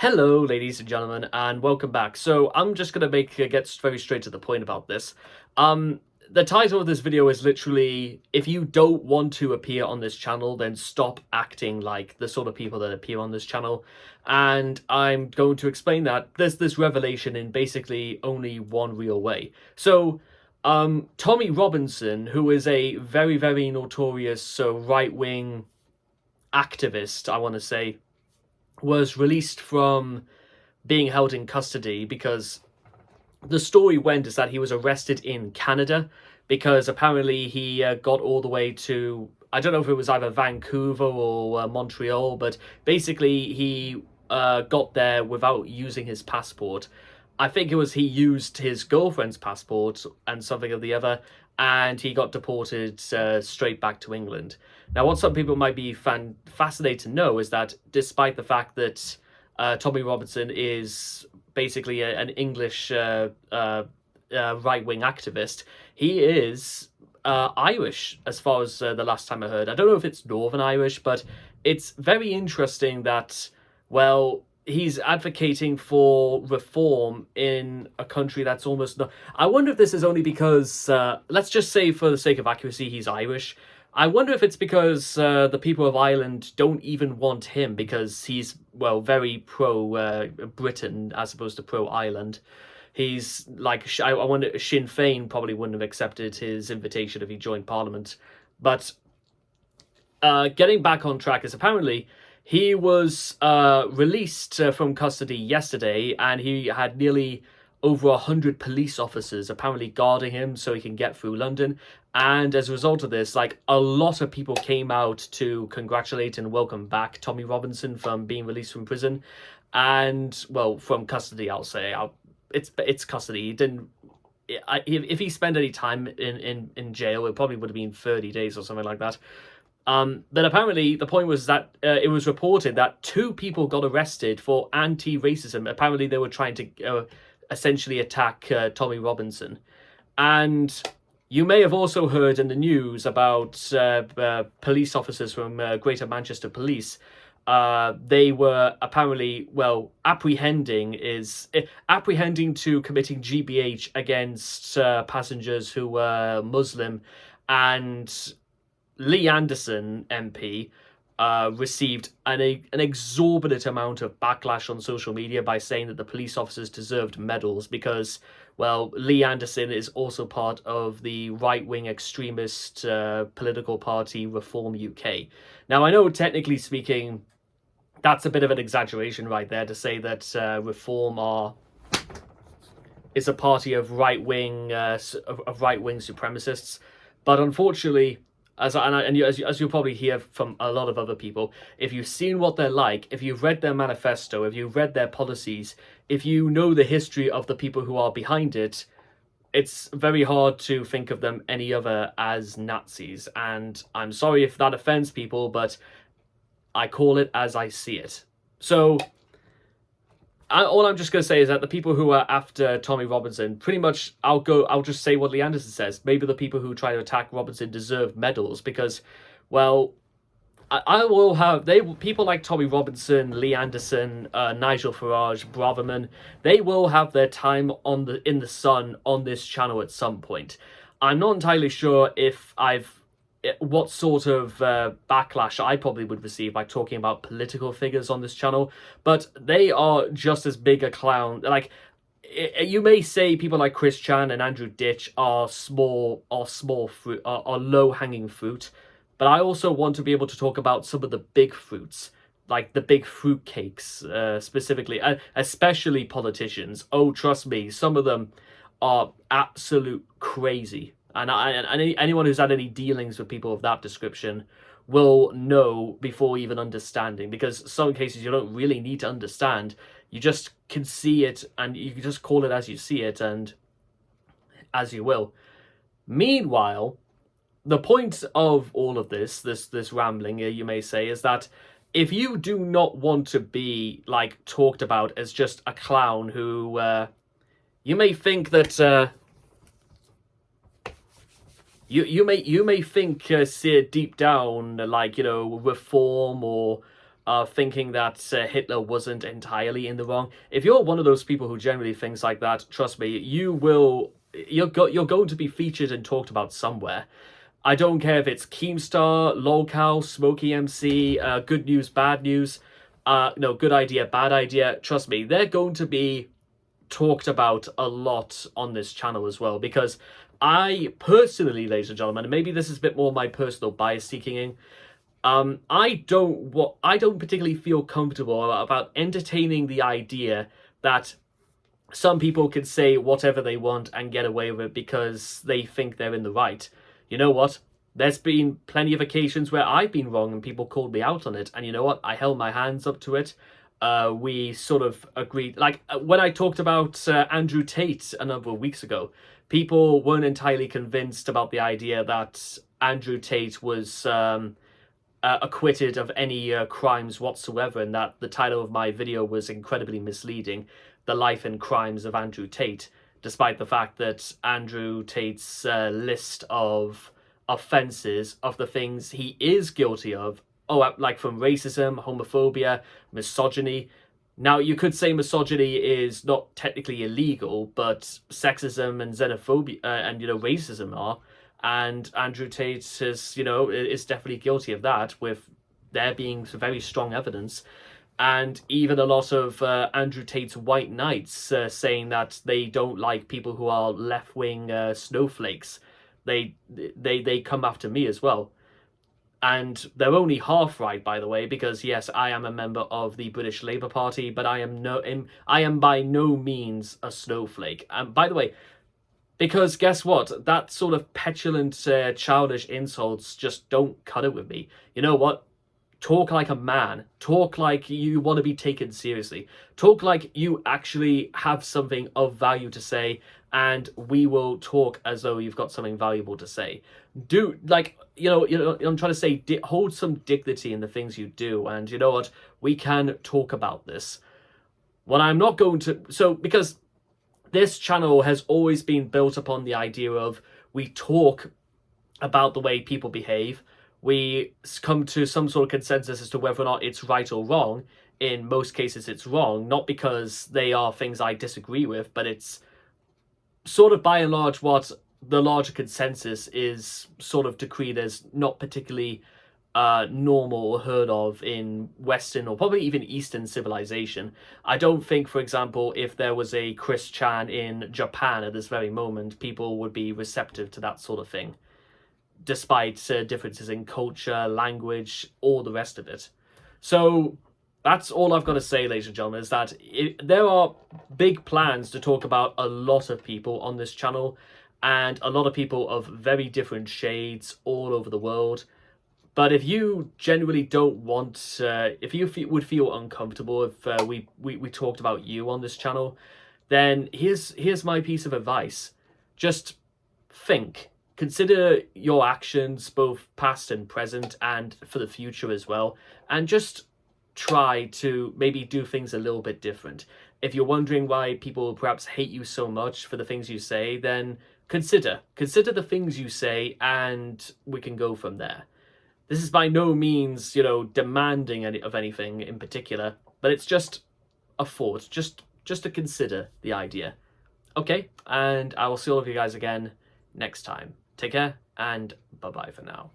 Hello, ladies and gentlemen, and welcome back. So I'm just gonna get very straight to the point about this. The title of this video is literally, if you don't want to appear on this channel, then stop acting like the sort of people that appear on this channel. And I'm going to explain that there's this revelation in basically only one real way. So, Tommy Robinson, who is a very, very notorious right-wing activist, I want to say, was released from being held in custody because the story went is that he was arrested in Canada because apparently he got all the way to, I don't know if it was either Vancouver or Montreal, but basically he got there without using his passport. I think it was he used his girlfriend's passport and something of the other, and he got deported straight back to England. Now, what some people might be fascinated to know is that despite the fact that Tommy Robinson is basically an English right-wing activist, he is Irish, as far as the last time I heard. I don't know if it's Northern Irish, but it's very interesting that, well, he's advocating for reform in a country that's almost not. I wonder if this is only because, let's just say for the sake of accuracy, he's Irish. I wonder if it's because the people of Ireland don't even want him because he's, well, very pro Britain as opposed to pro Ireland. He's like, I wonder, Sinn Féin probably wouldn't have accepted his invitation if he joined Parliament. But getting back on track is apparently he was released from custody yesterday, and he had nearly over 100 police officers apparently guarding him so he can get through London. And as a result of this, like, a lot of people came out to congratulate and welcome back Tommy Robinson from being released from prison. And, well, from custody, I'll say. It's custody. He didn't... If he spent any time in jail, it probably would have been 30 days or something like that. But apparently the point was that it was reported that 2 people got arrested for anti-racism. Apparently they were trying to essentially attack Tommy Robinson. And you may have also heard in the news about police officers from Greater Manchester Police. They were apparently, well, apprehending to committing GBH against passengers who were Muslim. And Lee Anderson MP received an exorbitant amount of backlash on social media by saying that the police officers deserved medals because, well, Lee Anderson is also part of the right-wing extremist political party Reform UK. Now, I know technically speaking, that's a bit of an exaggeration right there to say that Reform is a party of right-wing supremacists, but unfortunately, as you'll probably hear from a lot of other people, if you've seen what they're like, if you've read their manifesto, if you've read their policies, if you know the history of the people who are behind it, it's very hard to think of them any other as Nazis. And I'm sorry if that offends people, but I call it as I see it. So all I'm just going to say is that the people who are after Tommy Robinson, pretty much, I'll just say what Lee Anderson says. Maybe the people who try to attack Robinson deserve medals because, well, I will have, people like Tommy Robinson, Lee Anderson, Nigel Farage, Braverman, they will have their time in the sun on this channel at some point. I'm not entirely sure if what sort of backlash I probably would receive by talking about political figures on this channel, but they are just as big a clown. Like, you may say people like Chris Chan and Andrew Ditch are small fruit, are low-hanging fruit, but I also want to be able to talk about some of the big fruits, like the big fruit cakes, specifically, especially politicians. Oh, trust me, some of them are absolute crazy. And anyone who's had any dealings with people of that description will know before even understanding, because some cases you don't really need to understand. You just can see it, and you can just call it as you see it, and as you will. Meanwhile, the point of all of this rambling, you may say, is that if you do not want to be, like, talked about as just a clown who, you may think that... You may think deep down, like, you know, Reform or thinking that Hitler wasn't entirely in the wrong. If you're one of those people who generally thinks like that, trust me, you're going to be featured and talked about somewhere. I don't care if it's Keemstar, Lolcow, Smokey MC, Good News, Bad News, no, Good Idea, Bad Idea. Trust me, they're going to be talked about a lot on this channel as well, because I personally, ladies and gentlemen, and maybe this is a bit more my personal bias seeking in, I don't particularly feel comfortable about entertaining the idea that some people can say whatever they want and get away with it because they think they're in the right. You know what? There's been plenty of occasions where I've been wrong and people called me out on it, and you know what? I held my hands up to it. We sort of agreed. Like when I talked about Andrew Tate a number of weeks ago, people weren't entirely convinced about the idea that Andrew Tate was acquitted of any crimes whatsoever, and that the title of my video was incredibly misleading: The Life and Crimes of Andrew Tate, despite the fact that Andrew Tate's list of offences, of the things he is guilty of, like from racism, homophobia, misogyny. Now, you could say misogyny is not technically illegal, but sexism and xenophobia and, racism are. And Andrew Tate is definitely guilty of that, with there being some very strong evidence. And even a lot of Andrew Tate's white knights saying that they don't like people who are left-wing snowflakes. They come after me as well. And they're only half right, by the way, because yes, I am a member of the British Labour Party, but I am by no means a snowflake. And by the way, because guess what? That sort of petulant, childish insults just don't cut it with me. You know what? Talk like a man. Talk like you want to be taken seriously. Talk like you actually have something of value to say, and we will talk as though you've got something valuable to say. Do, like, I'm trying to say, hold some dignity in the things you do, and you know what? We can talk about this. What I'm not going to... because this channel has always been built upon the idea of we talk about the way people behave. We come to some sort of consensus as to whether or not it's right or wrong. In most cases, it's wrong, not because they are things I disagree with, but it's sort of by and large what the larger consensus is sort of decreed as not particularly normal or heard of in Western or probably even Eastern civilization. I don't think, for example, if there was a Chris Chan in Japan at this very moment, people would be receptive to that sort of thing, despite differences in culture, language, all the rest of it. So that's all I've got to say, ladies and gentlemen, is that there are big plans to talk about a lot of people on this channel, and a lot of people of very different shades all over the world. But if you genuinely don't want, if you would feel uncomfortable if we talked about you on this channel, then here's my piece of advice. Just think. Consider your actions, both past and present, and for the future as well. And just try to maybe do things a little bit different. If you're wondering why people perhaps hate you so much for the things you say, then consider the things you say, and we can go from there. This is by no means, demanding of anything in particular, but it's just a thought, just to consider the idea. Okay, and I will see all of you guys again next time. Take care, and bye-bye for now.